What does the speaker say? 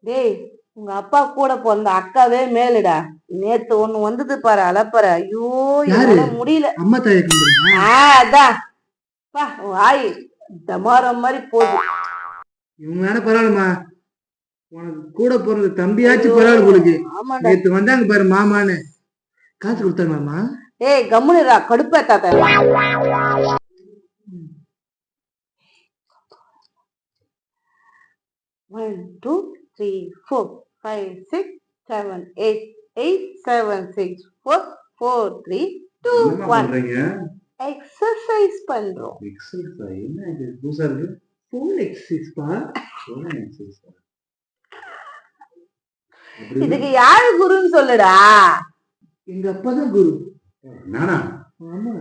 டேய், உங்க அப்பா கூட பிறந்த அக்காவே மேலுடா. நேத்து ஒண்ணு வந்தது பாரு அலப்பற. ஐயோ என்னால முடியல. அம்மா தாயை கும்பிடுங்க. அதான் வாய் டமாரம் மாதிரி போகுது. இவங்க வேணா பரவாயில்லம்மா, உனக்கு கூட பிறந்த தம்பியாச்சும் பரவாயில்ல உங்களுக்கு. நேத்து வந்தாங்க பாரு மாமான்னு, காசு கொடுத்தாங்கம்மா. ஏய் கம்முனுடா, கடுப்பேத்தாத. 1 2 3 4 5 6 7 8 8 7 6 4 4 3 2 1. எக்ஸசைஸ் பண்றோம். எக்ஸசைஸ் என்ன இது புதுசா இருக்கு? ஃபோன் எக்ஸசைஸ் பா. Phone exercise. இதுக்கு யாரு குருன்னு சொல்லுடா. எங்க அப்பா தான் குரு. நானா? ஆமா.